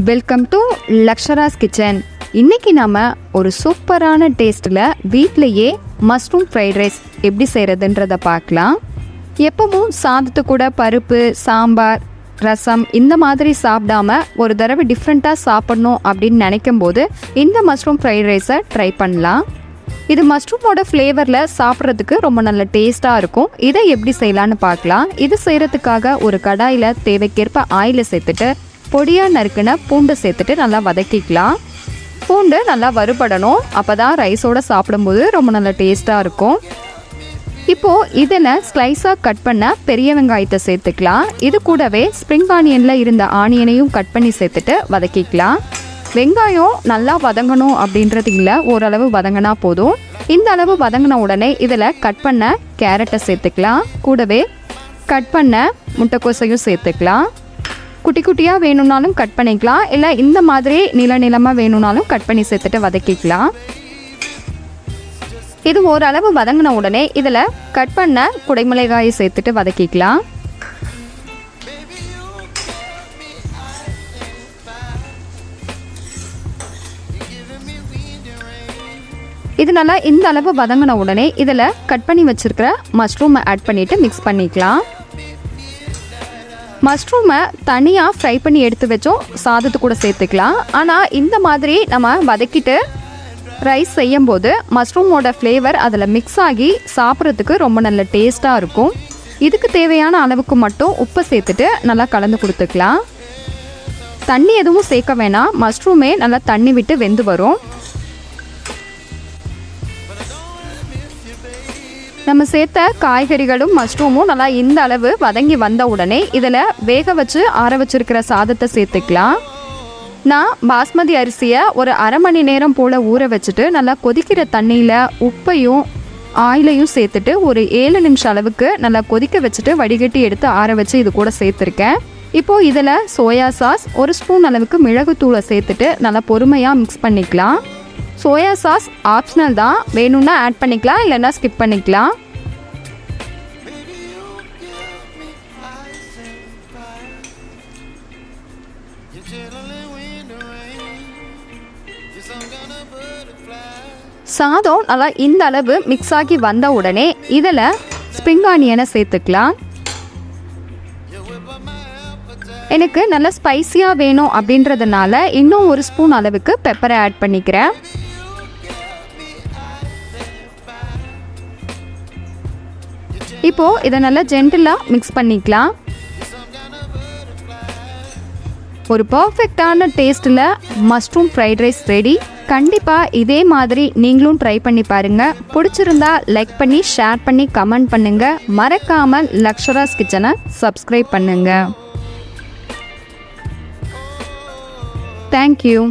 Welcome to லக்ஷராஸ் kitchen. இன்றைக்கி நம்ம ஒரு சூப்பரான டேஸ்ட்டில் வீட்டிலையே மஷ்ரூம் ஃப்ரைட் ரைஸ் எப்படி செய்கிறதுன்றதை பார்க்கலாம். எப்பவும் சாதத்து கூட பருப்பு, சாம்பார், ரசம் இந்த மாதிரி சாப்பிடாம ஒரு தடவை டிஃப்ரெண்ட்டாக சாப்பிட்ணும் அப்படின்னு நினைக்கும் போது இந்த மஷ்ரூம் ஃப்ரைட் ரைஸை ட்ரை பண்ணலாம். இது மஷ்ரூமோட ஃப்ளேவரில் சாப்பிட்றதுக்கு ரொம்ப நல்ல டேஸ்ட்டாக இருக்கும். இதை எப்படி செய்யலான்னு பார்க்கலாம். இது செய்கிறதுக்காக ஒரு கடாயில் தேவைக்கேற்ப ஆயிலை சேர்த்துட்டு பொடியாக நறுக்கின பூண்டை சேர்த்துட்டு நல்லா வதக்கிக்கலாம். பூண்டு நல்லா வறுபடணும், அப்போ தான் ரைஸோடு சாப்பிடும்போது ரொம்ப நல்ல டேஸ்ட்டாக இருக்கும். இப்போது இதில் ஸ்லைஸாக கட் பண்ண பெரிய வெங்காயத்தை சேர்த்துக்கலாம். இது கூடவே ஸ்ப்ரிங் ஆனியனில் இருந்த ஆனியனையும் கட் பண்ணி சேர்த்துட்டு வதக்கிக்கலாம். வெங்காயம் நல்லா வதங்கணும் அப்படின்றது இல்லை, ஓரளவு வதங்கினா போதும். இந்த அளவு வதங்கின உடனே இதில் கட் பண்ண கேரட்டை சேர்த்துக்கலாம். கூடவே கட் பண்ண முட்டைக்கோசையும் சேர்த்துக்கலாம். குட்டி குட்டியாக வேணும்னாலும் கட் பண்ணிக்கலாம், இல்லை இந்த மாதிரி நிலமாக வேணும்னாலும் கட் பண்ணி சேர்த்துட்டு வதக்கிக்கலாம். இது ஓரளவு வதங்கின உடனே இதில் கட் பண்ண குடைமிளகாயை சேர்த்துட்டு வதக்கிக்கலாம். இது நல்லா இந்த அளவு வதங்கின உடனே இதில் கட் பண்ணி வச்சுருக்கிற மஷ்ரூமை ஆட் பண்ணிவிட்டு மிக்ஸ் பண்ணிக்கலாம். மஷ்ரூமை தனியாக ஃப்ரை பண்ணி எடுத்து வச்சோம் சாதத்து கூட சேர்த்துக்கலாம். ஆனால் இந்த மாதிரி நம்ம வதக்கிட்டு ரைஸ் செய்யும்போது மஷ்ரூமோட ஃப்ளேவர் அதில் மிக்ஸ் ஆகி சாப்பிட்றதுக்கு ரொம்ப நல்ல டேஸ்ட்டாக இருக்கும். இதுக்கு தேவையான அளவுக்கு மட்டும் உப்பை சேர்த்துட்டு நல்லா கலந்து கொடுத்துக்கலாம். தண்ணி எதுவும் சேர்க்க வேணாம், மஷ்ரூமே நல்லா தண்ணி விட்டு வெந்து வரும். நம்ம சேர்த்த காய்கறிகளும் மஷ்ரூமும் நல்லா இந்த அளவு வதங்கி வந்த உடனே இதில் வேக வச்சு ஆற வச்சிருக்கிற சாதத்தை சேர்த்துக்கலாம். நான் பாஸ்மதி அரிசியை ஒரு அரை மணி நேரம் போல் ஊற வச்சுட்டு நல்லா கொதிக்கிற தண்ணியில் உப்பையும் ஆயிலையும் சேர்த்துட்டு ஒரு 7 நிமிஷம் அளவுக்கு நல்லா கொதிக்க வச்சுட்டு வடிகட்டி எடுத்து ஆற வச்சு இது கூட சேர்த்துருக்கேன். இப்போது இதில் சோயா சாஸ் 1 ஸ்பூன் அளவுக்கு மிளகுத்தூளை சேர்த்துட்டு நல்லா பொறுமையாக மிக்ஸ் பண்ணிக்கலாம். சோயா சாஸ் ஆப்ஷனல் தான், வேணும்னா ஆட் பண்ணிக்கலாம், இல்லைன்னா ஸ்கிப் பண்ணிக்கலாம். சாதம் நல்லா இந்த அளவு மிக்ஸ் ஆகி வந்த உடனே இதில் ஸ்ப்ரிங் ஆனியனை சேர்த்துக்கலாம். எனக்கு நல்லா ஸ்பைஸியாக வேணும் அப்படின்றதுனால இன்னும் 1 ஸ்பூன் அளவுக்கு பெப்பரை ஆட் பண்ணிக்கிறேன். இப்போது இதை நல்லா ஜென்டிலாக மிக்ஸ் பண்ணிக்கலாம். ஒரு பர்ஃபெக்டான டேஸ்ட்டில் மஷ்ரூம் ஃப்ரைட் ரைஸ் ரெடி. கண்டிப்பாக இதே மாதிரி நீங்களும் ட்ரை பண்ணி பாருங்கள். பிடிச்சிருந்தா லைக் பண்ணி, ஷேர் பண்ணி, கமெண்ட் பண்ணுங்கள். மறக்காமல் லக்ஷராஸ் கிச்சனை சப்ஸ்கிரைப் பண்ணுங்கள். தேங்க்யூ.